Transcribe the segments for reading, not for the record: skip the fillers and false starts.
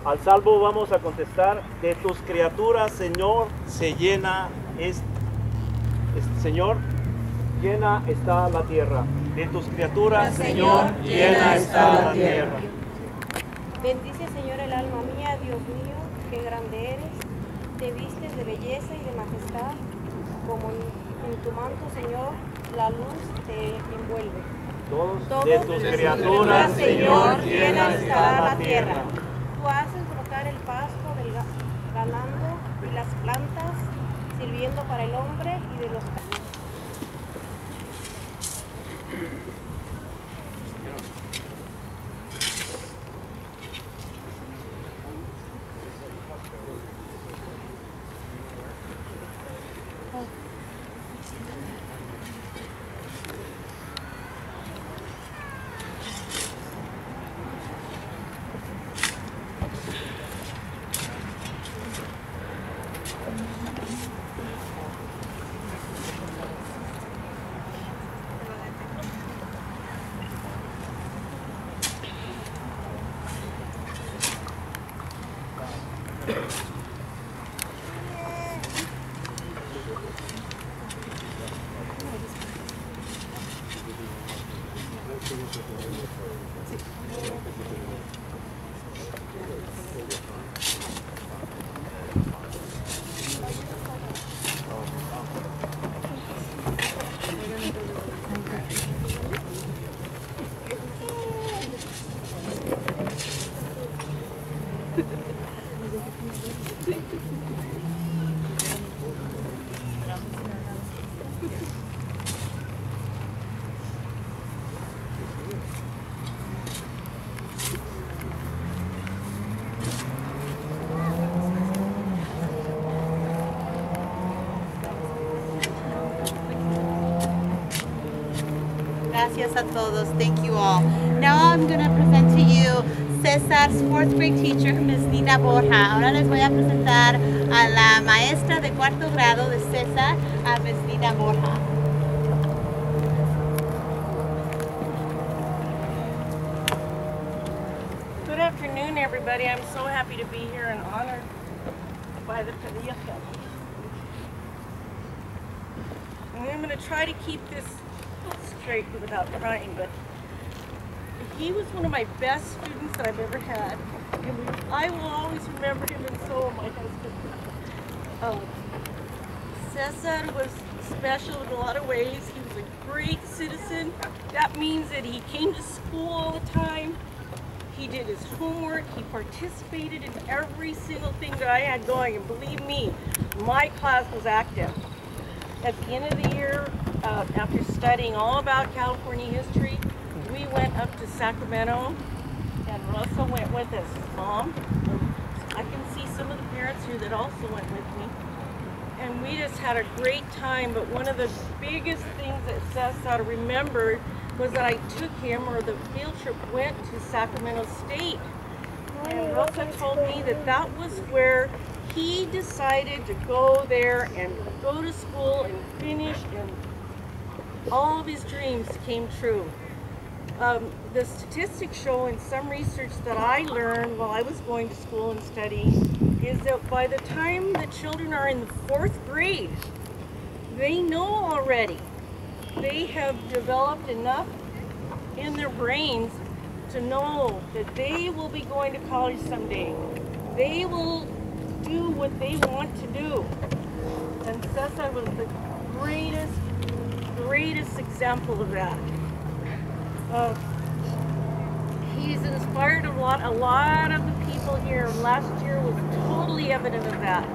Al salvo vamos a contestar: de tus criaturas, Señor, se llena Señor, llena está la tierra. De tus criaturas, Señor, llena está la tierra. Bendice, Señor, el alma mía, Dios mío, qué grande eres. Te vistes de belleza y de majestad, como en tu manto, Señor, la luz te envuelve. Todos de tus criaturas, Señor, llena está la tierra. Tú haces brotar el pasto del ganado y las plantas, sirviendo para el hombre y de los Gracias a todos. Thank you all. Now I'm going to present to you Cesar's fourth grade teacher, Ms. Nina Borja. Ahora les voy a presentar a la maestra de cuarto grado de Cesar, a Ms. Nina Borja. Good afternoon, everybody. I'm so happy to be here and honored by the Padilla family. And I'm going to try to keep this straight without crying, but he was one of my best students that I've ever had. And I will always remember him, and so will my husband. Cesar was special in a lot of ways. He was a great citizen. That means that he came to school all the time. He did his homework. He participated in every single thing that I had going. And believe me, my class was active. At the end of the year, after studying all about California history, we went up to Sacramento, and Russell went with us. Mom, I can see some of the parents here that also went with me. And we just had a great time, but one of the biggest things that Cesar remembered was that I took him, or the field trip went to Sacramento State. And Russell told me that that was where he decided to go there and go to school and finish, and all of his dreams came true. The statistics show in some research that I learned while I was going to school and studying is that by the time the children are in the 4th grade, they know already. They have developed enough in their brains to know that they will be going to college someday. They will do what they want to do. And Cesar was the greatest example of that. He's inspired a lot of the people here. Last year was totally evident of that.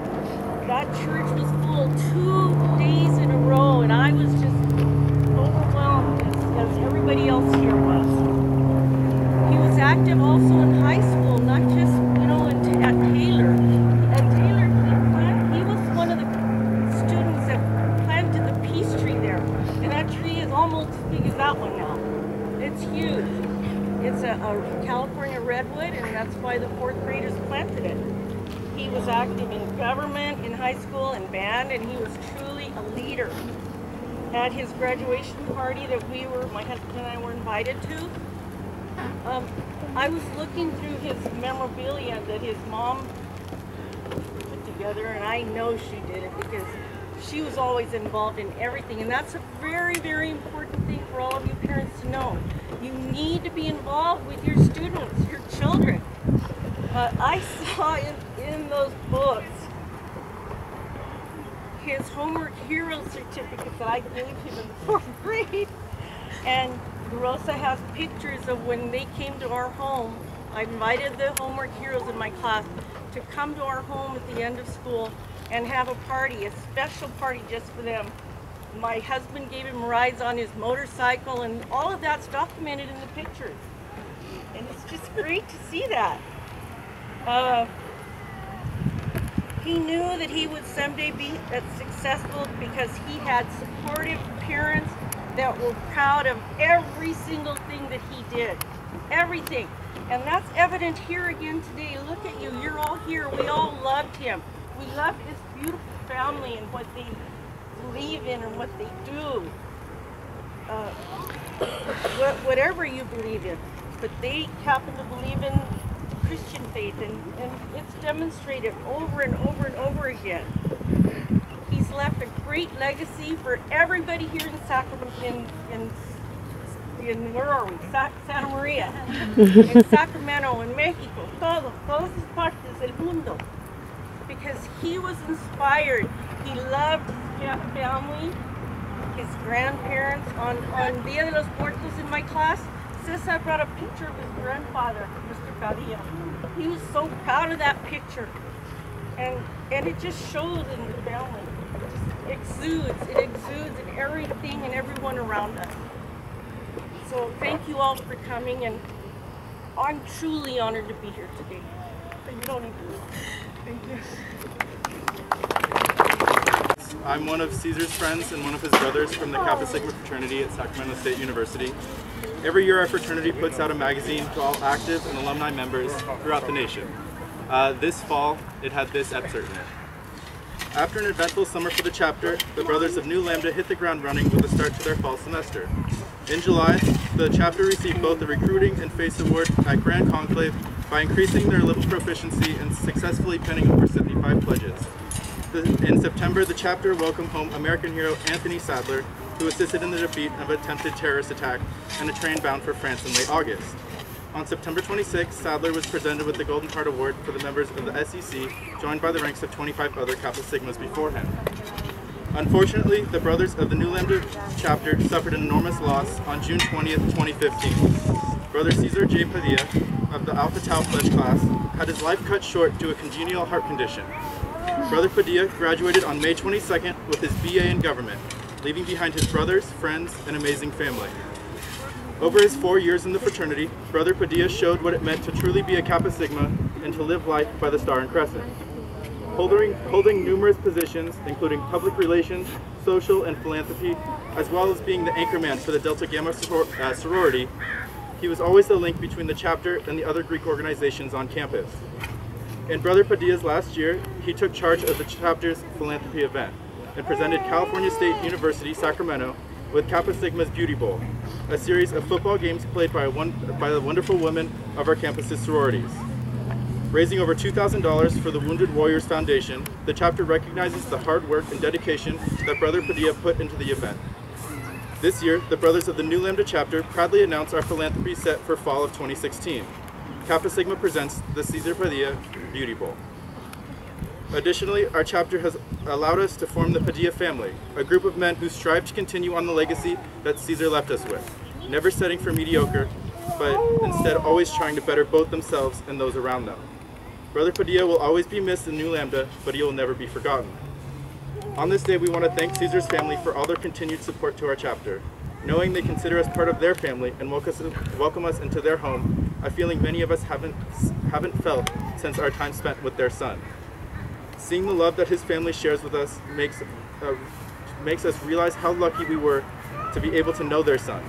That church was full 2 days in a row, and I was just overwhelmed as everybody else here was. He was active also in high school, not just, at Taylor. At Taylor, he was one of the students that planted the peace tree there, and that tree is almost as big as that one now. It's huge. It's a California redwood, and that's why the 4th graders planted it. He was active in government, in high school, and band, and he was truly a leader. At his graduation party that my husband and I were invited to, I was looking through his memorabilia that his mom put together, and I know she did it because she was always involved in everything, and that's a very, very important thing for all of you parents to know. You need to be involved with your students, your children. I saw in those books his homework hero certificates that I gave him in the 4th grade, and Rosa has pictures of when they came to our home. I invited the homework heroes in my class to come to our home at the end of school and have a party, a special party just for them. My husband gave him rides on his motorcycle, and all of that's documented in the pictures. And it's just great to see that. He knew that he would someday be successful because he had supportive parents that were proud of every single thing that he did. Everything. And that's evident here again today. Look at you. You're all here. We all loved him. We loved his beautiful family and what they believe in and what they do. Whatever you believe in. But they happen to believe in Christian faith, and it's demonstrated over and over and over again. He's left a great legacy for everybody here in Sacramento, in where are we? Santa Maria, in Sacramento, in Mexico, todas partes del mundo. Because he was inspired. He loved his family, his grandparents. On Dia de los Muertos in my class, Cesar brought a picture of his grandfather, Mr. Padilla. He was so proud of that picture. And it just shows in the family. It exudes in everything and everyone around us. So thank you all for coming, and I'm truly honored to be here today. So you don't need to leave. Thank you. I'm one of Cesar's friends and one of his brothers from the Kappa Sigma fraternity at Sacramento State University. Every year our fraternity puts out a magazine to all active and alumni members throughout the nation. This fall, it had this excerpt in it. After an eventful summer for the chapter, the Brothers of Nu Lambda hit the ground running with a start to their fall semester. In July, the chapter received both the Recruiting and Face Award at Grand Conclave by increasing their level proficiency and successfully penning over 75 pledges. In September, the chapter welcomed home American hero Anthony Sadler, who assisted in the defeat of an attempted terrorist attack and a train bound for France in late August. On September 26, Sadler was presented with the Golden Heart Award for the members of the SEC, joined by the ranks of 25 other Kappa Sigmas before him. Unfortunately, the Brothers of the Nu Lambda chapter suffered an enormous loss on June 20th, 2015. Brother Cesar J. Padilla of the Alpha Tau Pledge class had his life cut short due to a congenital heart condition. Brother Padilla graduated on May 22nd with his BA in government, leaving behind his brothers, friends, and amazing family. Over his 4 years in the fraternity, Brother Padilla showed what it meant to truly be a Kappa Sigma and to live life by the Star and Crescent. Holding numerous positions, including public relations, social, and philanthropy, as well as being the anchorman for the Delta Gamma sorority, he was always the link between the chapter and the other Greek organizations on campus. In Brother Padilla's last year, he took charge of the chapter's philanthropy event and presented California State University, Sacramento, with Kappa Sigma's Beauty Bowl, a series of football games played by the wonderful women of our campus's sororities. Raising over $2,000 for the Wounded Warriors Foundation, the chapter recognizes the hard work and dedication that Brother Padilla put into the event. This year, the Brothers of the Nu Lambda chapter proudly announce our philanthropy set for fall of 2016. Kappa Sigma presents the Cesar Padilla Beauty Bowl. Additionally, our chapter has allowed us to form the Padilla family, a group of men who strive to continue on the legacy that Cesar left us with, never setting for mediocre, but instead always trying to better both themselves and those around them. Brother Padilla will always be missed in Nu Lambda, but he will never be forgotten. On this day, we want to thank Cesar's family for all their continued support to our chapter. Knowing they consider us part of their family and welcome us into their home, a feeling many of us haven't felt since our time spent with their son. Seeing the love that his family shares with us makes us realize how lucky we were to be able to know their son,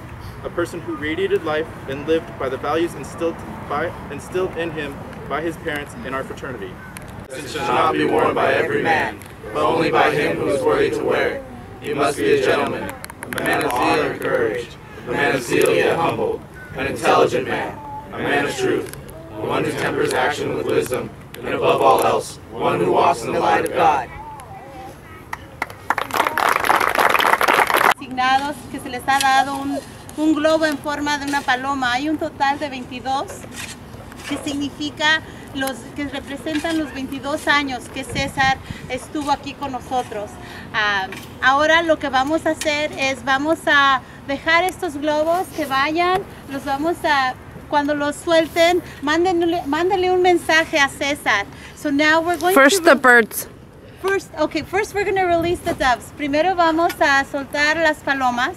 a person who radiated life and lived by the values instilled in him by his parents in our fraternity. It should not be worn by every man, but only by him who is worthy to wear it. He must be a gentleman, a man of honor and courage, a man of zeal yet humble, an intelligent man, a man of truth, one who tempers action with wisdom, and above all else, one who walks in the light of God. Asignados que se les ha dado un globo en forma de una paloma. Hay un total de 22 que significa que representan los 22 años que César estuvo aquí con nosotros. Ahora lo que vamos a hacer es vamos a dejar estos globos que vayan, los vamos a, cuando los suelten, mándenle un mensaje a César. So now we're going First the birds. First we're going to release the doves. Primero vamos a soltar las palomas.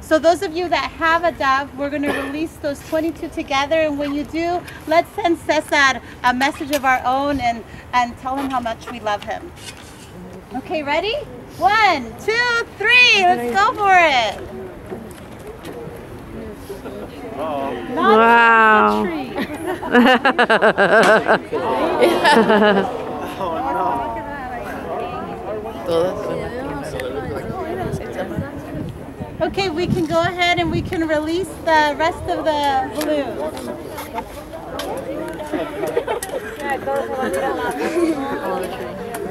So those of you that have a dove, we're going to release those 22 together, and when you do, let's send Cesar a message of our own and tell him how much we love him. Okay, ready? 1, 2, 3, let's go for it. Wow. Okay, we can go ahead and we can release the rest of the balloons.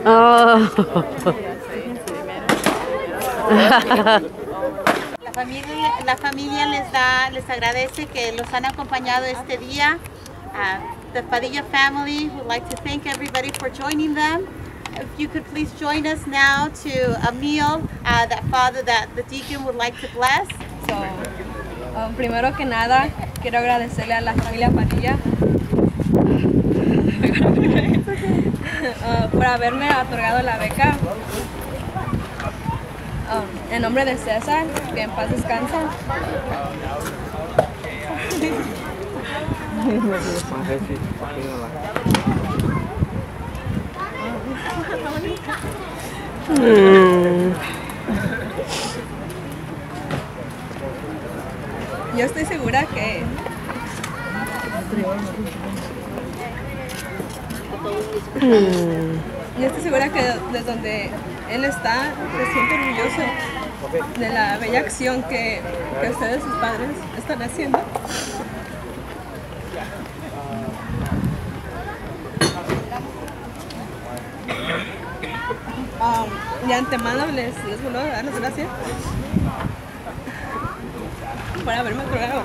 Oh. La familia les agradece que los han acompañado este día. The Padilla family would like to thank everybody for joining them. If you could please join us now to a meal that the deacon would like to bless. Primero que nada, quiero agradecerle a la familia Padilla por haberme otorgado la beca. En nombre de César, que en paz descansa. Yo estoy segura que desde donde él está se siente orgulloso de la bella acción que ustedes, sus padres, están haciendo. De antemano les vuelvo a dar las gracias por haberme otorgado